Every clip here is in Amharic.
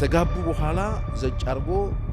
ከተጋቡ በኋላ ዘጭ አርጎ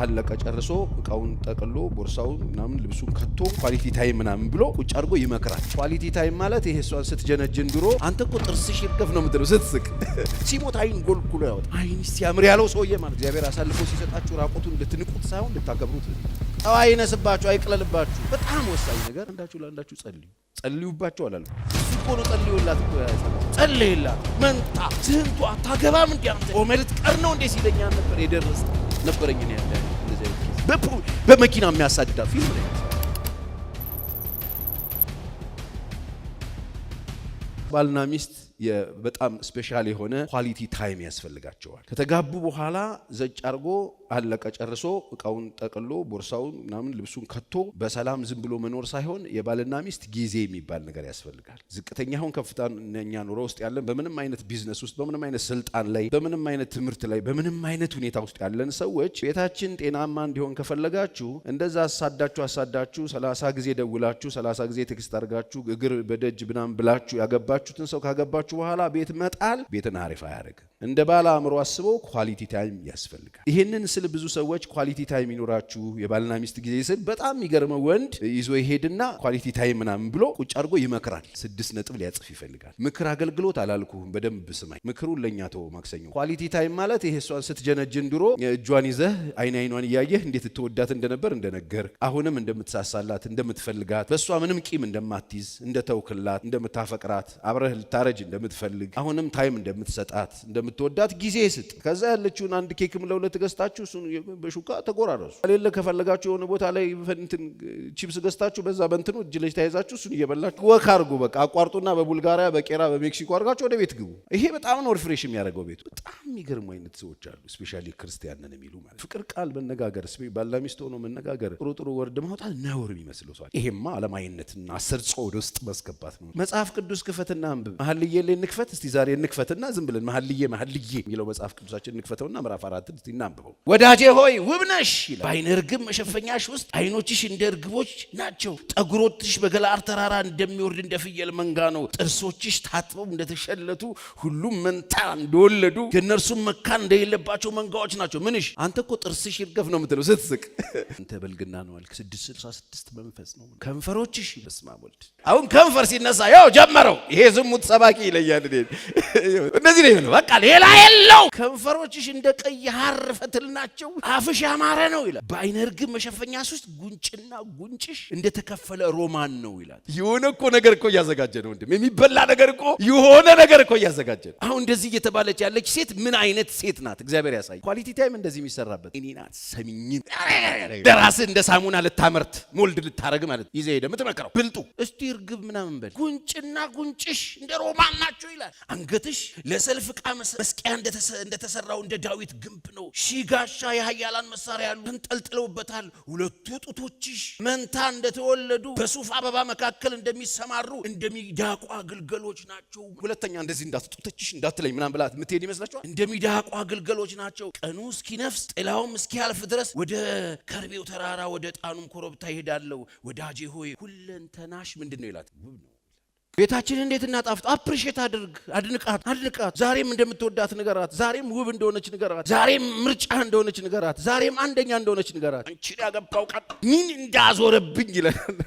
አለቀ ጨርሶ እቃውን ጠቅሎ ቦርሳውን ምናምን ልብሱን ከቶ ኳሊቲ ታይም ምናምን ብሎ ቁጭ አርጎ ይመክራል። ኳሊቲ ታይም ማለት ይሄ እሷን ስትጀነጅን ድሮ አንተ እኮ ጥርስሽ ይርገፍ ነው የምትለው ስትስቅ ሲሞት አይን ጎልኩሎ ያወጣ አይን ሲያምር ያለው ሰውዬ ማለት እግዚአብሔር አሳልፎ ሲሰጣችሁ ራቆቱን እንድትንቁት ሳይሆን እንድታከብሩት ጠዋይ ነስባችሁ አይቅለልባችሁ። በጣም ወሳኝ ነገር አንዳችሁ ለአንዳችሁ ጸልዩባችሁ አላለ እኮ ነው። ጸልዩላት እኮ ጸልይላት መንታ ዝንቷ ታገባም እንዲያንተ ኦሜልት ቀርነው እንደ ሲለኛ ነበር የደረሰ ነበርኝ ነው ያለ እንደዚህ በመኪና የሚያሳድዳ ፊልም ላይ ባልና ሚስት በጣም ስፔሻል የሆነ ኳሊቲ ታይም ያስፈልጋቸዋል። ከተጋቡ በኋላ ዘጭ አርጎ አለቀ ጨርሶ እቃውን ጠቅሎ ቦርሳውን ምናምን ልብሱን ከቶ በሰላም ዝም ብሎ መኖር ሳይሆን የባልና ሚስት ጊዜ የሚባል ነገር ያስፈልጋል። ዝቅተኛውን ከፍተኛ ኑሮ ውስጥ ያለን በምንም አይነት ቢዝነስ ውስጥ በምንም አይነት ስልጣን ላይ በምንም አይነት ትምህርት ላይ በምንም አይነት ሁኔታ ውስጥ ያለን ሰዎች ቤታችን ጤናማ እንዲሆን ከፈለጋችሁ እንደዛ አሳዳችሁ 30 ጊዜ ደውላችሁ 30 ጊዜ ቴክስት አድርጋችሁ እግር በደጅ ምናምን ብላችሁ ያገባችሁትን ሰው ካገባችሁ በኋላ ቤት መጣል ቤትን አሪፍ አያደርግ። እንደ ባለ አእምሮ አስበው ኳሊቲ ታይም ያስፈልጋል። ይሄንን ስለ ብዙ ሰዎች ኳሊቲ ታይም ይኖራችሁ የባልና ሚስት ጊዜ ስለ በጣም የሚገርመው ወንድ ይዞ ይሄድና ኳሊቲ ታይም ምናምን ብሎ ቁጭ አድርጎ ይመክራል። 6 ነጥብ ሊያጽፍ ይፈልጋል። ምክር አገልግሎት አላልኩህም፣ በደንብ ስማኝ። ምክሩን ለኛ ተው። ማክሰኞ ኳሊቲ ታይም ማለት ይሄ እሷን ስትጀነጅን ድሮ እጇን ይዘህ አይኗን እያየህ እንዴት ትወዳት እንደነበር እንደነገር አሁንም እንደምትሳሳላት እንደምትፈልጋት በእሷ ምንም ቂም እንደማትይዝ እንደተውክላት እንደምታፈቅራት አብረህ ልታረጅ እንደምትፈልግ አሁንም ታይም እንደምትሰጣት እንደምትወዳት ጊዜ ስጥ። ከዛ ያለችውን አንድ ኬክም ለሁለት ገዝታችሁ እሱን በሹካ ተጎራረሱ። ሌላ ከፈለጋችሁ የሆነ ቦታ ላይ እንትን ቺፕስ ገዝታችሁ በዛ በእንትኑ እጅ ላይ ተያይዛችሁ እሱን እየበላችሁ ወክ አድርጉ። በቃ አቋርጡና በቡልጋሪያ በቄራ በሜክሲኮ አድርጋችሁ ወደ ቤት ግቡ። ይሄ በጣም ነው ሪፍሬሽ የሚያደርገው ቤቱ። በጣም የሚገርሙ አይነት ሰዎች አሉ፣ ስፔሻሊ ክርስቲያን ነን የሚሉ ማለት ፍቅር ቃል መነጋገር ባልና ሚስት ሆኖ መነጋገር ጥሩ ወርድ ማውጣት ነውር የሚመስለው ሰው ይሄማ አለማይነትና አሰርጾ ወደ ውስጥ ማስገባት ነው። መጽሐፍ ቅዱስ ክፈትና አንብብ። መሐልዬ ላይ እንክፈት እስቲ ዛሬ እንክፈትና ዝም ብለን መሐልዬ የሚለው መጽሐፍ ቅዱሳችን እንክፈተውና ምዕራፍ 4 እስቲ እናንብበው። ወዳጄ ሆይ ውብ ነሽ ይላል። በዓይነ ርግብ መሸፈኛሽ ውስጥ ዓይኖችሽ እንደ ርግቦች ናቸው። ጠጉሮችሽ በገለዓድ ተራራ እንደሚወርድ እንደ ፍየል መንጋ ነው። ጥርሶችሽ ታጥበው እንደተሸለቱ ሁሉም መንታ እንደወለዱ ከእነርሱም መካን እንደሌለባቸው መንጋዎች ናቸው። ምንሽ አንተ እኮ ጥርስሽ ይርገፍ ነው የምትለው ስትስቅ አንተ በልግና ነው አልክ። 666 መንፈስ ነው ከንፈሮችሽ በስመ አብ ወልድ። አሁን ከንፈር ሲነሳ ያው ጀመረው። ይሄ ዝሙት ሰባኪ ይለያል። እንደዚህ ነው በቃ ሌላ የለው። ከንፈሮችሽ እንደ ቀይ ሐር ፈትል ናቸው። አፍሽ ያማረ ነው ይላል። በዓይነ ርግብ መሸፈኛሽ ውስጥ ጉንጭና ጉንጭሽ እንደተከፈለ ሮማን ነው ይላል። የሆነ እኮ ነገር እኮ እያዘጋጀ ነው ወንድም፣ የሚበላ ነገር እኮ የሆነ ነገር እኮ እያዘጋጀ ነው። አሁን እንደዚህ እየተባለች ያለች ሴት ምን አይነት ሴት ናት? እግዚአብሔር ያሳይ። ኳሊቲ ታይም እንደዚህ የሚሰራበት እኔ ናት ሰሚኝን ደራስህ እንደ ሳሙና ልታመርት ሞልድ ልታረግ ማለት ይዘህ ሄደህ የምትመክረው ብልጡ እስቲ ርግብ ምናምን በል። ጉንጭና ጉንጭሽ እንደ ሮማን ናቸው ይላል። አንገትሽ ለሰልፍ ዕቃ መስቀያ እንደተሰራው እንደ ዳዊት ግንብ ነው። ሺህ ጋሻ የኃያላን መሳሪያ ያሉ ተንጠልጥለውበታል። ሁለቱ ጡቶችሽ መንታ እንደተወለዱ በሱፍ አበባ መካከል እንደሚሰማሩ እንደሚዳቋ ግልገሎች ናቸው። ሁለተኛ እንደዚህ እንዳትጡተችሽ እንዳትለኝ ምናምን ብላት የምትሄድ ይመስላችኋል? እንደሚዳቋ ግልገሎች ናቸው። ቀኑ እስኪነፍስ ጥላውም እስኪያልፍ ድረስ ወደ ከርቤው ተራራ ወደ ጣኑም ኮረብታ ይሄዳለሁ። ወዳጄ ሆይ ሁለንተናሽ ምንድነው ይላት? ውብ ነው። ቤታችን እንዴት እናጣፍጥ? አፕሪሼት አድርግ፣ አድንቃት። ዛሬም እንደምትወዳት ንገራት። ዛሬም ውብ እንደሆነች ንገራት። ዛሬም ምርጫ እንደሆነች ንገራት። ዛሬም አንደኛ እንደሆነች ንገራት። አንቺ ያገባው ቃል ምን እንዳዞረብኝ ይለናል።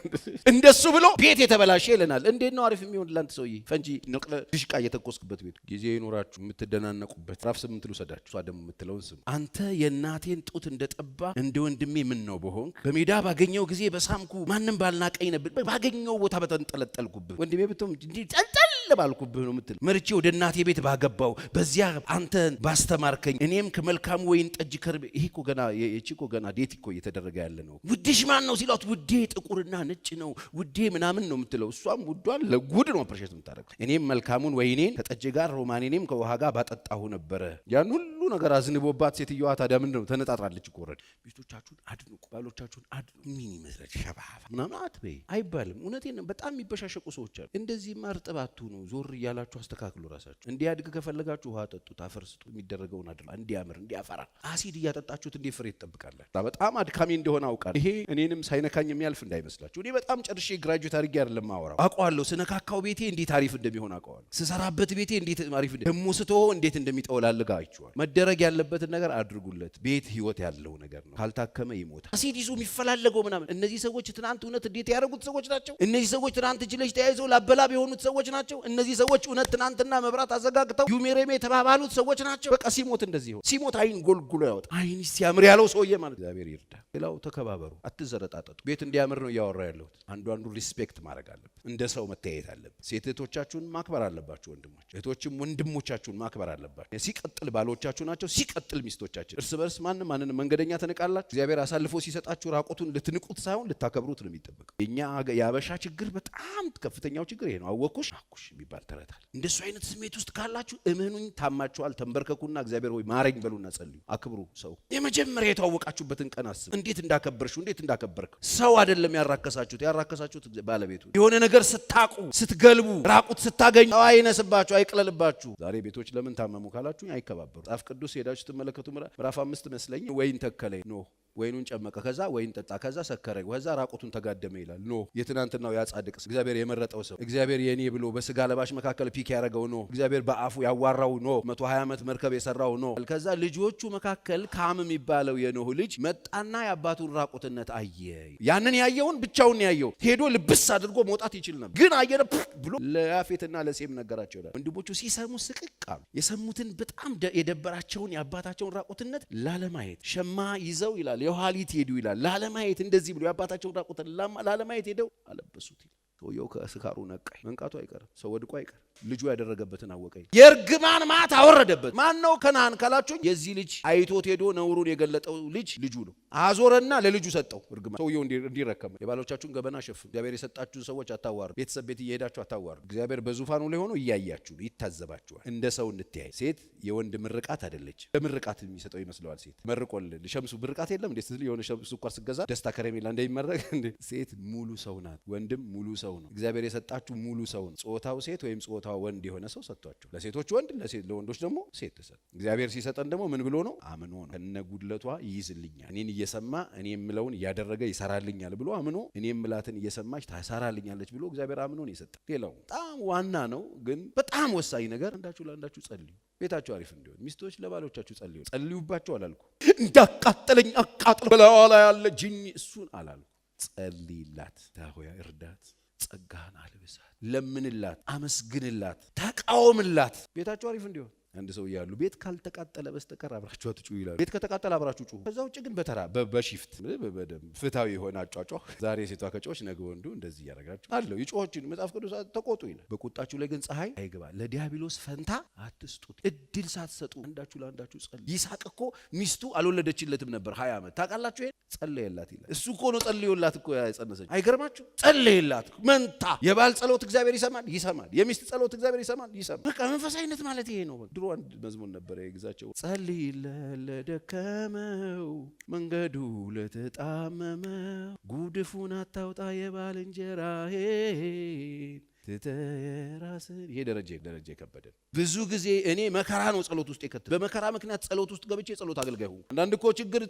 እንደሱ ብሎ ቤት የተበላሸ ይለናል። እንዴት ነው አሪፍ የሚሆን ላንተ ሰውዬ? ፈንጂ ነቅለ ድሽቃ እየተኮስክበት ቤቱ ጊዜ ይኖራችሁ የምትደናነቁበት ራፍ 8 ልውሰዳችሁ። እሷ ደግሞ የምትለውን ስም አንተ የእናቴን ጡት እንደጠባ እንደ ወንድሜ ምን ነው በሆንክ በሜዳ ባገኘው ጊዜ በሳምኩ ማንም ባልናቀኝ ነበር ባገኘው ቦታ በተንጠለጠልኩብህ ወንድሜ ጠልጠል ባልኩብህ ነው የምትል። መርጬ ወደ እናቴ ቤት ባገባው በዚያ አንተን ባስተማርከኝ እኔም ከመልካሙ ወይን ጠጅ ከርቤ። ይሄ እኮ ገና እቺ እኮ ገና ዴት እኮ እየተደረገ ያለ ነው። ውድሽ ማን ነው ሲሏት ውዴ ጥቁርና ነጭ ነው ውዴ ምናምን ነው የምትለው። እሷም ውዷን ለጉድ ነው አፕሪሼት የምታደርገው። እኔም መልካሙን ወይኔን ከጠጅ ጋር ሮማኔንም ከውሃ ጋር ባጠጣሁ ነበረ። ያን ሁሉ ነገር አዝንቦባት ሴትዮዋ ታዲያ ምንድን ነው ተነጣጥራለች እኮ። ወረድ ሚስቶቻችሁን አድንቁ፣ ባሎቻችሁን አድንቁ። ምን ይመስላል ሸባባ ምናምን አትበይ አይባልም። እውነቴን ነው። በጣም የሚበሻሸቁ ሰዎች አሉ። እንደዚህ ማርጥባቱ ነው። ዞር እያላችሁ አስተካክሉ ራሳችሁ። እንዲያድግ ከፈለጋችሁ ውሃ ጠጡት፣ አፈር ስጡ። የሚደረገውን አድርጉ። እንዲያምር እንዲያፈራ አሲድ እያጠጣችሁት እንዴ ፍሬ ትጠብቃላችሁ? በጣም አድካሚ እንደሆነ አውቃለሁ። ይሄ እኔንም ሳይነካኝ የሚያልፍ እንዳይመስላችሁ። እኔ በጣም ጨርሼ ግራጁዌት አድርጌ አይደለም ማወራው። አውቀዋለሁ። ስነካካው ቤቴ እንዴት አሪፍ እንደሚሆን አውቀዋለሁ። ስሰራበት ቤቴ እንዴት አሪፍ ደሞ ስትሆ እንዴት እንደሚጠወላልጋ አይቻለሁ። መደረግ ያለበትን ነገር አድርጉለት። ቤት ህይወት ያለው ነገር ነው። ካልታከመ ይሞታል። አሲድ ይዞ የሚፈላለገው ምናምን እነዚህ ሰዎች ትናንት እውነት እንዴት ያደረጉት ሰዎች ናቸው። እነዚህ ሰዎች ትናንት እጅ ለእጅ ተያይዘው ላበላብ የሆኑት ሰዎች ናቸው። እነዚህ ሰዎች እውነት ትናንትና መብራት አዘጋግተው ዩሜሬሜ የተባባሉት ሰዎች ናቸው። በቃ ሲሞት እንደዚህ ይሆን። ሲሞት አይን ጎልጉሎ ያወጣ። አይን ሲያምር ያለው ሰውዬ ማለት እግዚአብሔር ይርዳ። ሌላው ተከባበሩ፣ አትዘረጣጠጡ። ቤት እንዲያምር ነው እያወራ ያለሁት። አንዱ ሪስፔክት ማድረግ አለበት። እንደ ሰው መተያየት አለበት። ሴት እህቶቻችሁን ማክበር አለባችሁ። ወንድሞች እህቶችም ወንድሞቻችሁን ማክበር አለባችሁ። ሲቀጥል ባሎቻችሁ ናቸው፣ ሲቀጥል ሚስቶቻችሁ። እርስ በርስ ማንን መንገደኛ ተንቃላችሁ። እግዚአብሔር አሳልፎ ሲሰጣችሁ ራቆቱን ልትንቁት ሳይሆን ልታከብሩት ነው የሚጠበቀው። የኛ ያበሻ ችግር በጣም ከፍተኛው ችግር ይሄ ነው። አወኩሽ አኩሽ የሚባል ተረታል። እንደሱ አይነት ስሜት ውስጥ ካላችሁ እመኑኝ ታማችኋል። ተንበርከኩና እግዚአብሔር ሆይ ማረኝ በሉና ጸልዩ። አክብሩ። ሰው የመጀመሪያ የተዋወቃችሁበትን ቀን አስቡ። እንዴት እንዳከበርሽው እንዴት እንዳከበርከው። ሰው አይደለም ያራከሳችሁት ባለቤቱ። የሆነ ነገር ስታቁ ስትገልቡ ራቁት ስታገኙ አይነስባችሁ አይቅለልባችሁ። ዛሬ ቤቶች ለምን ታመሙ ካላችሁ አይከባበሩ። መጽሐፍ ቅዱስ ሄዳችሁ ስትመለከቱ ምዕራፍ 5 መስለኝ ወይን ተከለ ኖ ወይኑን ጨመቀ፣ ከዛ ወይን ጠጣ፣ ከዛ ሰከረ፣ ከዛ ራቁቱን ተጋደመ ይላል። ኖ የትናንትናው ያጻድቅ እግዚአብሔር የመረጠው ሰው እግዚአብሔር የኔ ብሎ በስጋ ለባሽ መካከል ፒክ ያደረገው ኖ እግዚአብሔር በአፉ ያዋራው ኖ 120 ዓመት መርከብ የሰራው ኖ። ከዛ ልጆቹ መካከል ካም የሚባለው የኖህ ልጅ መጣና የአባቱን ራቁትነት አየ። ያንን ያየውን ብቻውን ያየው ሄዶ ልብስ አድርጎ መውጣት ይችል ነበር፣ ግን አየረ ብሎ ለያፌትና ለሴም ነገራቸው ይላል። ወንድሞቹ ሲሰሙ ስቅቃሉ። የሰሙትን በጣም የደበራቸውን የአባታቸውን ራቁትነት ላለማየት ሸማ ይዘው ይላል የኋሊት ሄዱ ይላል። ላለማየት እንደዚህ ብሎ የአባታቸውን ራቁትን ላለማየት ሄደው አለበሱት። ሰውየው ከስካሩ ነቃይ። መንቃቱ አይቀርም። ሰው ወድቆ አይቀርም። ልጁ ያደረገበትን አወቀ። የእርግማን ማት አወረደበት። ማን ነው ከነዓን ካላችሁኝ የዚህ ልጅ አይቶት ሄዶ ነውሩን የገለጠው ልጁ ነው። አዞረና ለልጁ ሰጠው እርግማን። ሰውየው እንዲረከም። የባሎቻችሁን ገበና ሸፍኑ። እግዚአብሔር የሰጣችሁን ሰዎች አታዋርዱ። ቤተሰብ ቤት እየሄዳችሁ አታዋርዱ። እግዚአብሔር በዙፋኑ ላይ ሆኖ እያያችሁ ይታዘባችኋል። እንደ ሰው እንትያይ። ሴት የወንድ ምርቃት አይደለች። በምርቃት የሚሰጠው ይመስለዋል። ሴት መርቆልን ሸምሱ ምርቃት የለም እንዴ? የሆነ ሸምሱ ስኳር ስገዛ ደስታ ከረሜላ እንደሚመረቅ እንዴ? ሴት ሙሉ ሰው ናት። ወንድም ሙሉ ሰው ነው። እግዚአብሔር የሰጣችሁ ሙሉ ሰው ነው። ጾታው ሴት ወይም ጾታው ወንድ የሆነ ሰው ሰጥቷችሁ፣ ለሴቶች ወንድ ለወንዶች ደግሞ ሴት ተሰጥ። እግዚአብሔር ሲሰጠን ደግሞ ምን ብሎ ነው? አምኖ ነው። ከነጉድለቷ ይይዝልኛል፣ እኔን እየሰማ እኔ የምለውን እያደረገ ይሰራልኛል ብሎ አምኖ እኔ የምላትን እየሰማች ታሰራልኛለች ብሎ እግዚአብሔር አምኖ ነው የሰጠን። ሌላው በጣም ዋና ነው፣ ግን በጣም ወሳኝ ነገር አንዳችሁ ለአንዳችሁ ጸልዩ። ቤታችሁ አሪፍ እንዲሆን ሚስቶች ለባሎቻችሁ ጸልዩባቸው አላልኩ። እንዳቃጠለኝ አቃጥል በላዋ ላይ ያለ ጅኝ እሱን አላልኩ። ጸልይላት፣ ታሆያ እርዳት፣ ጸጋህን አልብሳት፣ ለምንላት፣ አመስግንላት፣ ተቃወምላት። ቤታችሁ አሪፍ እንዲሆን አንድ ሰው ያሉ ቤት ካልተቃጠለ በስተቀር አብራችሁ አትጩ ይላል። ቤት ከተቃጠለ አብራችሁ ጩ። ከዛ ውጭ ግን በተራ በሺፍት በደም ፍታዊ የሆነ አጫጫው። ዛሬ ሴቷ ከጮች ነገ ወንዱ እንደዚህ ያረጋችሁ አለው። ይጮችን መጽሐፍ ቅዱስ ተቆጡ ይላል። በቁጣችሁ ላይ ግን ፀሐይ አይግባ፣ ለዲያብሎስ ፈንታ አትስጡት። እድል ሳትሰጡ አንዳችሁ ለአንዳችሁ ጸልዩ። ይስሐቅ እኮ ሚስቱ አልወለደችለትም ነበር 20 ዓመት። ታውቃላችሁ ይሄን? ጸለየላት ይላል። እሱ እኮ ነው ጸልዮላት እኮ ያጸነሰች። አይገርማችሁ? ጸለየላት መንታ። የባል ጸሎት እግዚአብሔር ይሰማል። የሚስት ጸሎት እግዚአብሔር ይሰማል። በቃ መንፈሳዊነት ማለት ይሄ ነው። አንድ መዝሙር ነበር የግዛቸው። ጸልይ ለደከመው መንገዱ ለተጣመመው ጉድፉን አታውጣ የባልንጀራዬን ትተራስን። ይሄ ደረጃ ከበደ። ብዙ ጊዜ እኔ መከራ ነው ጸሎት ውስጥ የከተተ። በመከራ ምክንያት ጸሎት ውስጥ ገብቼ ጸሎት አገልጋይ ሆንኩ። አንዳንድ እኮ ችግር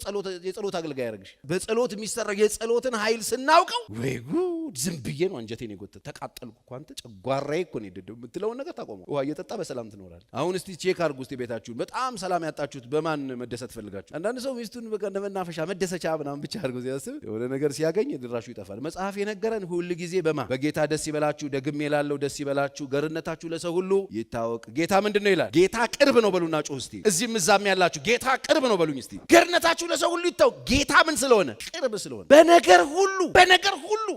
የጸሎት አገልጋይ ያደርግሽ። በጸሎት የሚሰራው የጸሎትን ኃይል ስናውቀው ወይ ጉድ! ዝም ብዬ ነው አንጀቴን የጎተተ። ተቃጠልኩ እኮ አንተ ጨጓራዬ እኮ ነው የደደው የምትለውን ነገር ታቆመው። ውሃ እየጠጣ በሰላም ትኖራለህ። አሁን እስቲ ቼክ አድርጉ እስቲ ቤታችሁን። በጣም ሰላም ያጣችሁት በማን መደሰት ፈልጋችሁ? አንዳንድ ሰው ሚስቱን በቃ እንደ መናፈሻ መደሰቻ ምናምን ብቻ አድርጎ ሲያስብ የሆነ ነገር ሲያገኝ ድራሹ ይጠፋል። መጽሐፍ የነገረን ሁል ጊዜ በጌታ ደስ ይበላችሁ፣ ደግሜ እላለሁ ደስ ይበላችሁ፣ ገርነታችሁ ለሰው ሁሉ ይታወቅ። ጌታ ምንድነው ይላል? ጌታ ቅርብ ነው በሉና ጩህ እስቲ። እዚህም እዛም ያላችሁ ጌታ ቅርብ ነው በሉኝ እስቲ። ገርነታችሁ ለሰው ሁሉ ይታወቅ። ጌታ ምን ስለሆነ? ቅርብ ስለሆነ። በነገር ሁሉ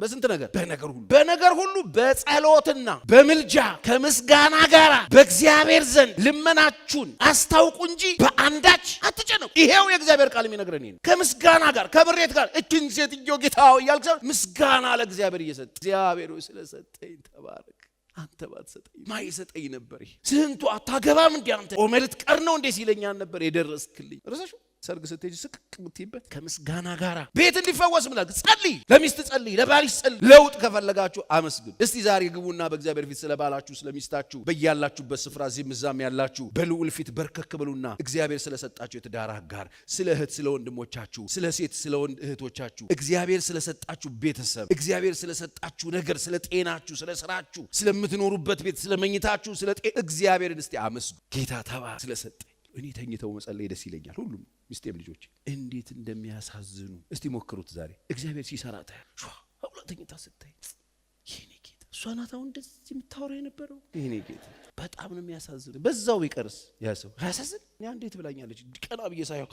በስንት ነገር? በነገር ሁሉ በጸሎትና በምልጃ ከምስጋና ጋር በእግዚአብሔር ዘንድ ልመናችሁን አስታውቁ እንጂ በአንዳች አትጨነቁ። ይሄው የእግዚአብሔር ቃል የሚነግረን ይሄ። ከምስጋና ጋር ከምሬት ጋር እችን ሴትዮ ጌታ ሆይ እያልክ ምስጋና ለእግዚአብሔር እየሰጠ እግዚአብሔር ሆይ ስለሰጠኝ ተባረክ። አንተ ባትሰጠኝ ማይሰጠኝ ነበር። ይሄ ስንቱ አታገባም እንዴ አንተ ኦሜልት ቀር ነው እንዴ ሲለኛል ነበር የደረስክልኝ። ረሳሽ? ሰርግ ስትሄጂ ስቅቅ ምትይበት ከምስጋና ጋራ ቤት እንዲፈወስ ምላክ ጸልይ። ለሚስት ጸልይ፣ ለባልሽ ጸልይ። ለውጥ ከፈለጋችሁ አመስግኑ። እስቲ ዛሬ ግቡና በእግዚአብሔር ፊት ስለባላችሁ ስለሚስታችሁ በያላችሁበት ስፍራ እዚህም እዛም ያላችሁ በልዑል ፊት በርከክ ብሉና እግዚአብሔር ስለሰጣችሁ የትዳር አጋር፣ ስለ እህት ስለ ወንድሞቻችሁ፣ ስለ ሴት ስለ ወንድ እህቶቻችሁ፣ እግዚአብሔር ስለሰጣችሁ ቤተሰብ፣ እግዚአብሔር ስለሰጣችሁ ነገር፣ ስለ ጤናችሁ፣ ስለ ስራችሁ፣ ስለምትኖሩበት ቤት፣ ስለ መኝታችሁ፣ ስለ እግዚአብሔርን እስቲ አመስግኑ። ጌታ ተባረክ ስለሰጠኝ እኔ ተኝተው መጸለይ ደስ ይለኛል። ሁሉም ሚስቴም ልጆች እንዴት እንደሚያሳዝኑ እስቲ ሞክሩት ዛሬ። እግዚአብሔር ሲሰራ ታያ ሹ አውላ ተኝታ ስታይ ይሄኔ ጌታ እሷ ናት አሁን እንደዚህ የምታወራ የነበረው። ይሄኔ ጌታ በጣም ነው የሚያሳዝነው። በዛው ቢቀርስ ያ ሰው ያሳዝን። እኔ እንዴት ብላኛለች ቀና ብዬ ሳይሆን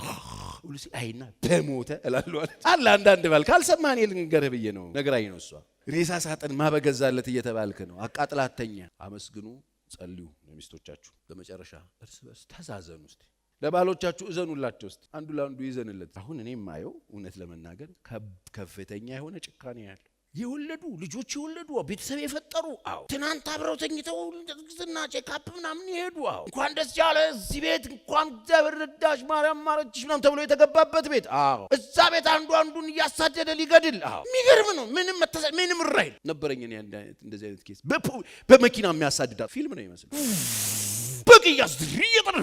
ሁሉ አይና በሞተ እላለሁ አለ። አንዳንድ ባል ካልሰማህ እኔ ልንገርህ ብዬ ነው ነግራኝ ነው። እሷ ሬሳ ሳጥን ማበገዛለት እየተባልክ ነው። አቃጥላተኛ። አመስግኑ፣ ጸልዩ ለሚስቶቻችሁ። በመጨረሻ እርስ በርስ ተዛዘኑ። እስቲ ለባሎቻችሁ እዘኑላችሁ። እስቲ አንዱ ለአንዱ ይዘንለት። አሁን እኔ ማየው እውነት ለመናገር ከፍተኛ የሆነ ጭካኔ ያለው የወለዱ ልጆች የወለዱ ቤተሰብ የፈጠሩ ትናንት አብረው ተኝተው ዝና ቼካፕ ምናምን ይሄዱ እንኳን ደስ ያለ እዚህ ቤት እንኳን እግዚአብሔር ረዳሽ ማርያም ማረችሽ ምናምን ተብሎ የተገባበት ቤት እዛ ቤት አንዱን እያሳደደ ሊገድል የሚገርም ነው። ምንም ራይል ነበረኝ እኔ እንደዚህ አይነት ኬስ በመኪና የሚያሳድዳ ፊልም ነው ይመስል በቅያስ ድሪየጠር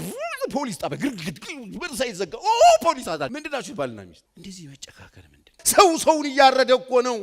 ፖሊስ ጣበ ግርግድ በር ሳይዘጋ ፖሊስ አዛ ምንድናችሁ ባልና ሚስት እንደዚህ መጨካከል ምንድን ሰውን እያረደ እኮ ነው።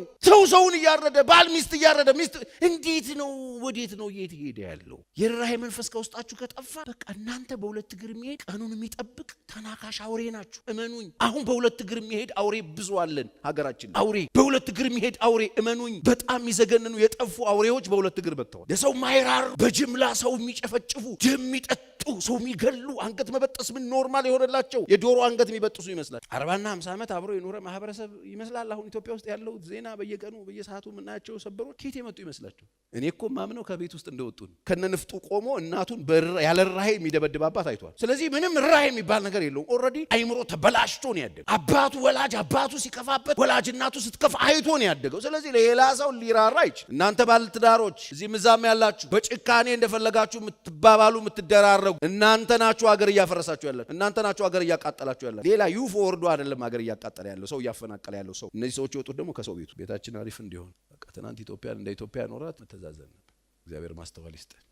ሰውን እያረደ ባል ሚስት እያረደ ሚስት እንዴት ነው? ወዴት ነው እየሄደ ያለው? የርህራሄ መንፈስ ከውስጣችሁ ከጠፋ በቃ እናንተ በሁለት እግር የሚሄድ ቀኑን የሚጠብቅ ተናካሽ አውሬ ናችሁ። እመኑኝ። አሁን በሁለት እግር የሚሄድ አውሬ ብዙ አለን ሀገራችን። አውሬ በሁለት እግር የሚሄድ አውሬ እመኑኝ። በጣም የሚዘገንኑ የጠፉ አውሬዎች በሁለት እግር መጥተዋል። ለሰው ማይራሩ በጅምላ ሰው የሚጨፈጭፉ ደም የሚጠጡ ሰው የሚገሉ አንገት መበጠስ ምን ኖርማል የሆነላቸው የዶሮ አንገት የሚበጥሱ ይመስላል። 40 እና 50 ዓመት አብሮ የኖረ ማህበረሰብ ይመስላል። አሁን ኢትዮጵያ ውስጥ ያለው ዜና በየቀኑ በየሰዓቱ የምናያቸው ሰበሮች ከየት የመጡ ይመስላችሁ? እኔ እኮ ማምነው ከቤት ውስጥ እንደወጡ ነው። ከነንፍጡ ቆሞ እናቱን ያለ ርህራሄ የሚደበድባባት አይቷል። ስለዚህ ምንም ርህራሄ የሚባል ነገር የለውም። ኦልሬዲ አይምሮ ተበላሽቶ ነው ያደገው። አባቱ ሲከፋበት ወላጅ እናቱ ስትከፋ አይቶ ነው ያደገው። ስለዚህ ለሌላ ሰው ሊራራ አይችል። እናንተ ባለትዳሮች እዚህ ምዛም ያላችሁ በጭካኔ እንደፈለጋችሁ የምትባባሉ የምትደራረጉ እናንተ ናችሁ ሀገር እያፈረሳችሁ ያላችሁ። እናንተ ናችሁ ሀገር እያቃጠላችሁ ያላችሁ። ሌላ ዩፎ ወርዶ አይደለም ሀገር እያቃጠለ ያለው ሰው እያፈናቀለ ያለው ሰው። እነዚህ ሰዎች የወጡት ደግሞ ከሰው ቤታችን አሪፍ እንዲሆን በቃ ትናንት ኢትዮጵያን እንደ ኢትዮጵያ ኖራት መተዛዘን ነበር። እግዚአብሔር ማስተዋል ይስጠን።